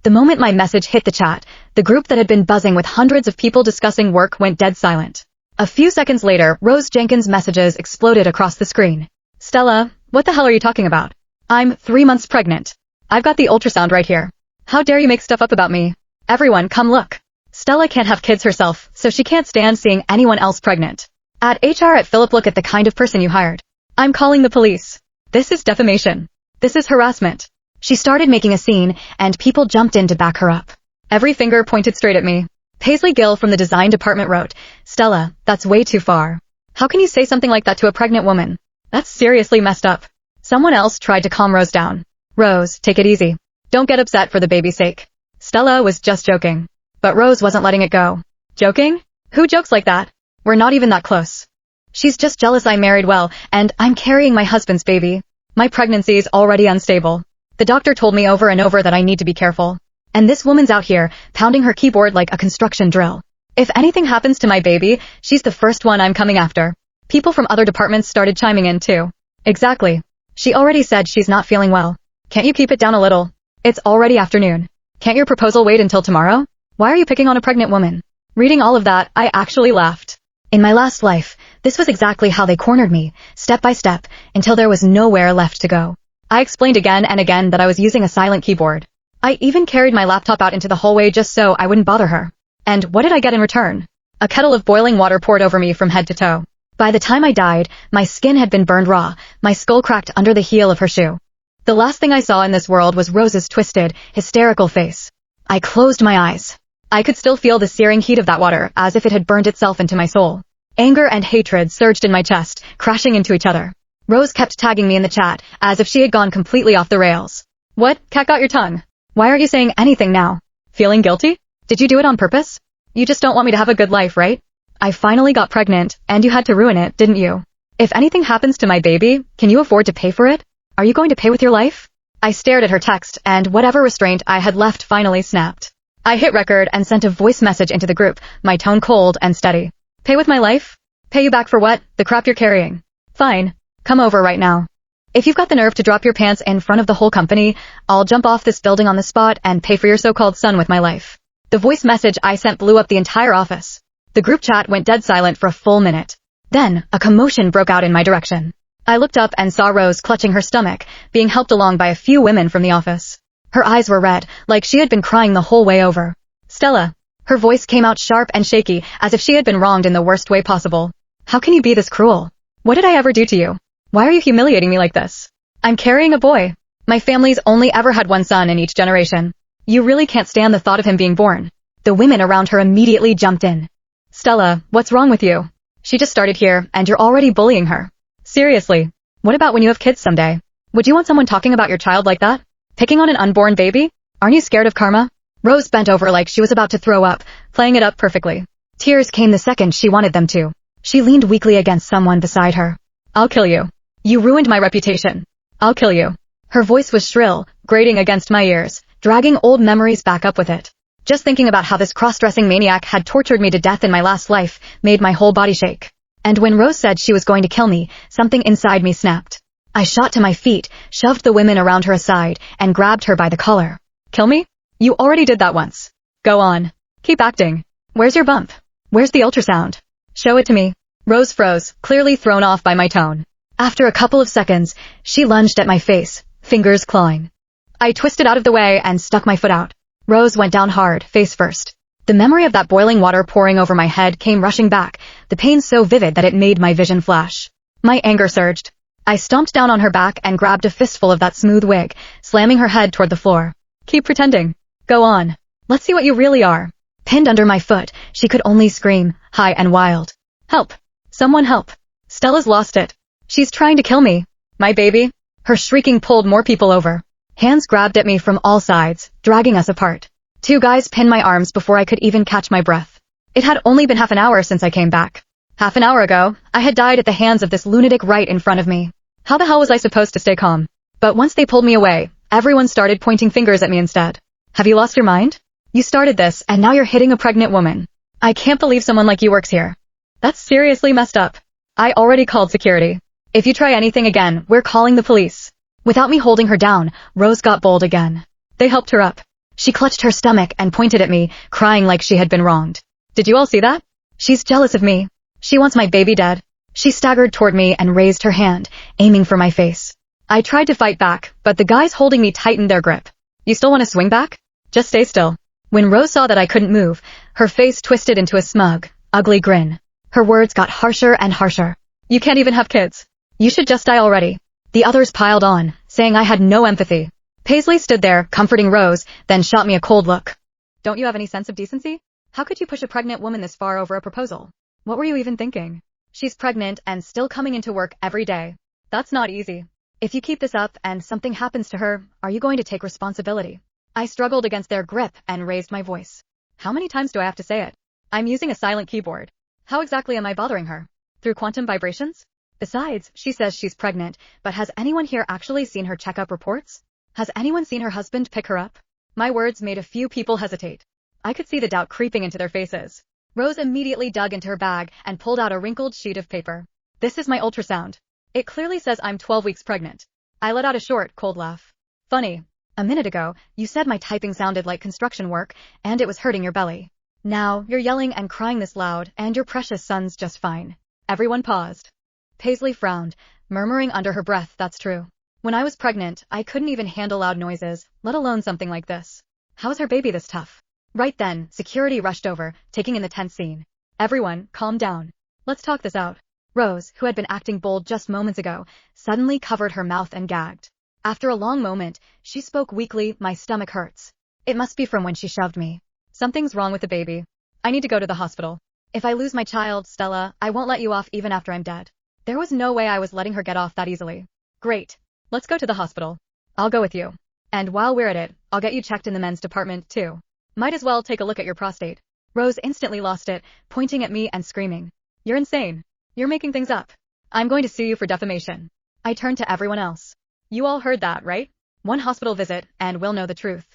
The moment my message hit the chat, the group that had been buzzing with hundreds of people discussing work went dead silent. A few seconds later, Rose Jenkins' messages exploded across the screen. Stella, what the hell are you talking about? I'm 3 months pregnant. I've got the ultrasound right here. How dare you make stuff up about me? Everyone, come look. Stella can't have kids herself, so she can't stand seeing anyone else pregnant. At HR at Philip, look at the kind of person you hired. I'm calling the police. This is defamation. This is harassment. She started making a scene, and people jumped in to back her up. Every finger pointed straight at me. Paisley Gill from the design department wrote, Stella, that's way too far. How can you say something like that to a pregnant woman? That's seriously messed up. Someone else tried to calm Rose down. Rose, take it easy. Don't get upset for the baby's sake. Stella was just joking. But Rose wasn't letting it go. Joking? Who jokes like that? We're not even that close. She's just jealous I married well, and I'm carrying my husband's baby. My pregnancy's already unstable. The doctor told me over and over that I need to be careful. And this woman's out here, pounding her keyboard like a construction drill. If anything happens to my baby, she's the first one I'm coming after. People from other departments started chiming in too. Exactly. She already said she's not feeling well. Can't you keep it down a little? It's already afternoon. Can't your proposal wait until tomorrow? Why are you picking on a pregnant woman? Reading all of that, I actually laughed. In my last life, this was exactly how they cornered me, step by step, until there was nowhere left to go. I explained again and again that I was using a silent keyboard. I even carried my laptop out into the hallway just so I wouldn't bother her. And what did I get in return? A kettle of boiling water poured over me from head to toe. By the time I died, my skin had been burned raw, my skull cracked under the heel of her shoe. The last thing I saw in this world was Rose's twisted, hysterical face. I closed my eyes. I could still feel the searing heat of that water, as if it had burned itself into my soul. Anger and hatred surged in my chest, crashing into each other. Rose kept tagging me in the chat, as if she had gone completely off the rails. What? Cat got your tongue? Why aren't you saying anything now? Feeling guilty? Did you do it on purpose? You just don't want me to have a good life, right? I finally got pregnant, and you had to ruin it, didn't you? If anything happens to my baby, can you afford to pay for it? Are you going to pay with your life? I stared at her text, and whatever restraint I had left finally snapped. I hit record and sent a voice message into the group, my tone cold and steady. Pay with my life? Pay you back for what? The crap you're carrying. Fine. Come over right now. If you've got the nerve to drop your pants in front of the whole company, I'll jump off this building on the spot and pay for your so-called son with my life. The voice message I sent blew up the entire office. The group chat went dead silent for a full minute. Then, a commotion broke out in my direction. I looked up and saw Rose clutching her stomach, being helped along by a few women from the office. Her eyes were red, like she had been crying the whole way over. Stella. Her voice came out sharp and shaky, as if she had been wronged in the worst way possible. How can you be this cruel? What did I ever do to you? Why are you humiliating me like this? I'm carrying a boy. My family's only ever had one son in each generation. You really can't stand the thought of him being born. The women around her immediately jumped in. Stella, what's wrong with you? She just started here, and you're already bullying her. Seriously. What about when you have kids someday? Would you want someone talking about your child like that? Picking on an unborn baby? Aren't you scared of karma? Rose bent over like she was about to throw up, playing it up perfectly. Tears came the second she wanted them to. She leaned weakly against someone beside her. I'll kill you. You ruined my reputation. I'll kill you. Her voice was shrill, grating against my ears, dragging old memories back up with it. Just thinking about how this cross-dressing maniac had tortured me to death in my last life made my whole body shake. And when Rose said she was going to kill me, something inside me snapped. I shot to my feet, shoved the women around her aside, and grabbed her by the collar. Kill me? You already did that once. Go on. Keep acting. Where's your bump? Where's the ultrasound? Show it to me. Rose froze, clearly thrown off by my tone. After a couple of seconds, she lunged at my face, fingers clawing. I twisted out of the way and stuck my foot out. Rose went down hard, face first. The memory of that boiling water pouring over my head came rushing back, the pain so vivid that it made my vision flash. My anger surged. I stomped down on her back and grabbed a fistful of that smooth wig, slamming her head toward the floor. Keep pretending. Go on. Let's see what you really are. Pinned under my foot, she could only scream, high and wild. Help. Someone help. Stella's lost it. She's trying to kill me. My baby. Her shrieking pulled more people over. Hands grabbed at me from all sides, dragging us apart. Two guys pinned my arms before I could even catch my breath. It had only been half an hour since I came back. Half an hour ago, I had died at the hands of this lunatic right in front of me. How the hell was I supposed to stay calm? But once they pulled me away, everyone started pointing fingers at me instead. Have you lost your mind? You started this, and now you're hitting a pregnant woman. I can't believe someone like you works here. That's seriously messed up. I already called security. If you try anything again, we're calling the police. Without me holding her down, Rose got bold again. They helped her up. She clutched her stomach and pointed at me, crying like she had been wronged. Did you all see that? She's jealous of me. She wants my baby dead. She staggered toward me and raised her hand, aiming for my face. I tried to fight back, but the guys holding me tightened their grip. You still want to swing back? Just stay still. When Rose saw that I couldn't move, her face twisted into a smug, ugly grin. Her words got harsher and harsher. You can't even have kids. You should just die already. The others piled on, saying I had no empathy. Paisley stood there, comforting Rose, then shot me a cold look. Don't you have any sense of decency? How could you push a pregnant woman this far over a proposal? What were you even thinking? She's pregnant and still coming into work every day. That's not easy. If you keep this up and something happens to her, are you going to take responsibility? I struggled against their grip and raised my voice. How many times do I have to say it? I'm using a silent keyboard. How exactly am I bothering her? Through quantum vibrations? Besides, she says she's pregnant, but has anyone here actually seen her checkup reports? Has anyone seen her husband pick her up? My words made a few people hesitate. I could see the doubt creeping into their faces. Rose immediately dug into her bag and pulled out a wrinkled sheet of paper. This is my ultrasound. It clearly says I'm 12 weeks pregnant. I let out a short, cold laugh. Funny. A minute ago, you said my typing sounded like construction work, and it was hurting your belly. Now, you're yelling and crying this loud, and your precious son's just fine. Everyone paused. Paisley frowned, murmuring under her breath, that's true. When I was pregnant, I couldn't even handle loud noises, let alone something like this. How is her baby this tough? Right then, security rushed over, taking in the tense scene. Everyone, calm down. Let's talk this out. Rose, who had been acting bold just moments ago, suddenly covered her mouth and gagged. After a long moment, she spoke weakly, my stomach hurts. It must be from when she shoved me. Something's wrong with the baby. I need to go to the hospital. If I lose my child, Stella, I won't let you off even after I'm dead. There was no way I was letting her get off that easily. Great. Let's go to the hospital. I'll go with you. And while we're at it, I'll get you checked in the men's department, too. Might as well take a look at your prostate. Rose instantly lost it, pointing at me and screaming. You're insane. You're making things up. I'm going to sue you for defamation. I turned to everyone else. You all heard that, right? One hospital visit, and we'll know the truth.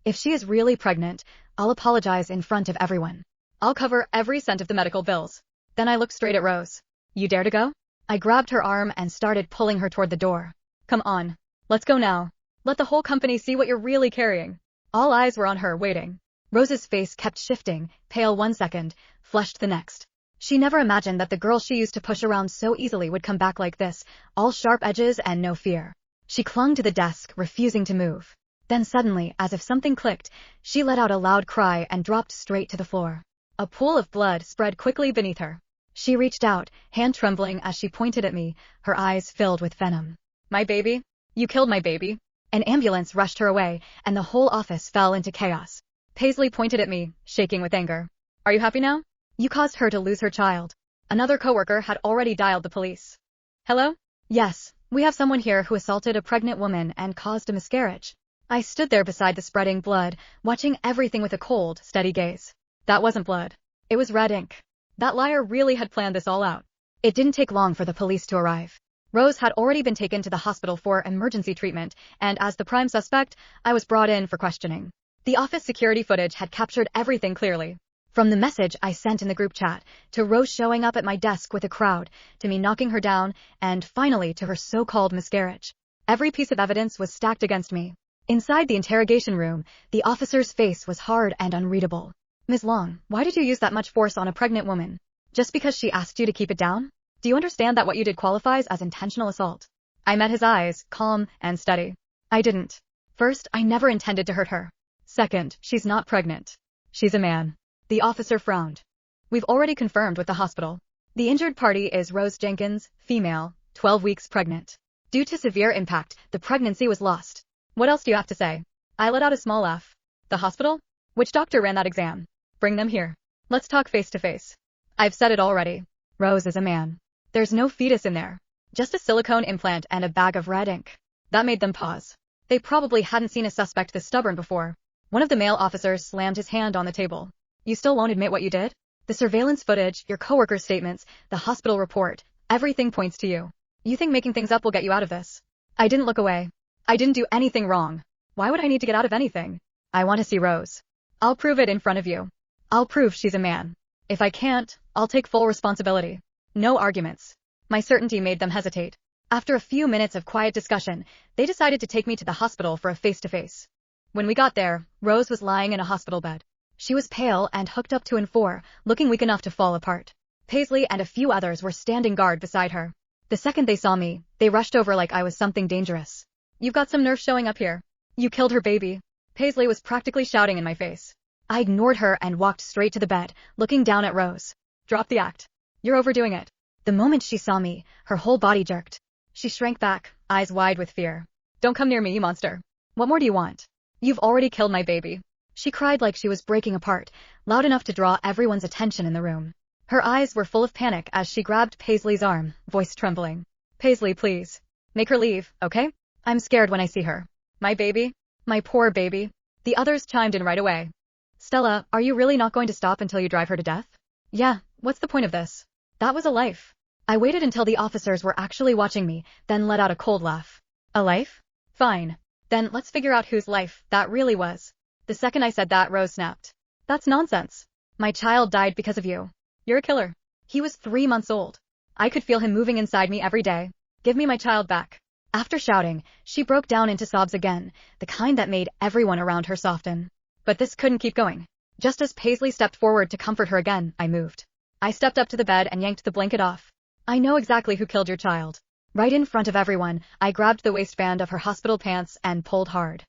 If she is really pregnant, I'll apologize in front of everyone. I'll cover every cent of the medical bills. Then I looked straight at Rose. You dare to go? I grabbed her arm and started pulling her toward the door. Come on. Let's go now. Let the whole company see what you're really carrying. All eyes were on her, waiting. Rose's face kept shifting, pale one second, flushed the next. She never imagined that the girl she used to push around so easily would come back like this, all sharp edges and no fear. She clung to the desk, refusing to move. Then suddenly, as if something clicked, she let out a loud cry and dropped straight to the floor. A pool of blood spread quickly beneath her. She reached out, hand trembling as she pointed at me, her eyes filled with venom. My baby? You killed my baby? An ambulance rushed her away, and the whole office fell into chaos. Paisley pointed at me, shaking with anger. Are you happy now? You caused her to lose her child. Another coworker had already dialed the police. Hello? Yes, we have someone here who assaulted a pregnant woman and caused a miscarriage. I stood there beside the spreading blood, watching everything with a cold, steady gaze. That wasn't blood. It was red ink. That liar really had planned this all out. It didn't take long for the police to arrive. Rose had already been taken to the hospital for emergency treatment, and as the prime suspect, I was brought in for questioning. The office security footage had captured everything clearly. From the message I sent in the group chat, to Rose showing up at my desk with a crowd, to me knocking her down, and finally to her so-called miscarriage. Every piece of evidence was stacked against me. Inside the interrogation room, the officer's face was hard and unreadable. Ms. Long, why did you use that much force on a pregnant woman? Just because she asked you to keep it down? Do you understand that what you did qualifies as intentional assault? I met his eyes, calm and steady. I didn't. First, I never intended to hurt her. Second, she's not pregnant. She's a man. The officer frowned. We've already confirmed with the hospital. The injured party is Rose Jenkins, female, 12 weeks pregnant. Due to severe impact, the pregnancy was lost. What else do you have to say? I let out a small laugh. The hospital? Which doctor ran that exam? Bring them here. Let's talk face to face. I've said it already. Rose is a man. There's no fetus in there. Just a silicone implant and a bag of red ink. That made them pause. They probably hadn't seen a suspect this stubborn before. One of the male officers slammed his hand on the table. You still won't admit what you did? The surveillance footage, your coworker's statements, the hospital report, everything points to you. You think making things up will get you out of this? I didn't look away. I didn't do anything wrong. Why would I need to get out of anything? I want to see Rose. I'll prove it in front of you. I'll prove she's a man. If I can't, I'll take full responsibility. No arguments. My certainty made them hesitate. After a few minutes of quiet discussion, they decided to take me to the hospital for a face-to-face. When we got there, Rose was lying in a hospital bed. She was pale and hooked up to N4, looking weak enough to fall apart. Paisley and a few others were standing guard beside her. The second they saw me, they rushed over like I was something dangerous. You've got some nerve showing up here. You killed her baby. Paisley was practically shouting in my face. I ignored her and walked straight to the bed, looking down at Rose. Drop the act. You're overdoing it. The moment she saw me, her whole body jerked. She shrank back, eyes wide with fear. Don't come near me, you monster. What more do you want? You've already killed my baby. She cried like she was breaking apart, loud enough to draw everyone's attention in the room. Her eyes were full of panic as she grabbed Paisley's arm, voice trembling. Paisley, please. Make her leave, okay? I'm scared when I see her. My baby? My poor baby. The others chimed in right away. Stella, are you really not going to stop until you drive her to death? Yeah, what's the point of this? That was a life. I waited until the officers were actually watching me, then let out a cold laugh. A life? Fine. Then let's figure out whose life that really was. The second I said that, Rose snapped. That's nonsense. My child died because of you. You're a killer. He was 3 months old. I could feel him moving inside me every day. Give me my child back. After shouting, she broke down into sobs again, the kind that made everyone around her soften. But this couldn't keep going. Just as Paisley stepped forward to comfort her again, I moved. I stepped up to the bed and yanked the blanket off. I know exactly who killed your child. Right in front of everyone, I grabbed the waistband of her hospital pants and pulled hard.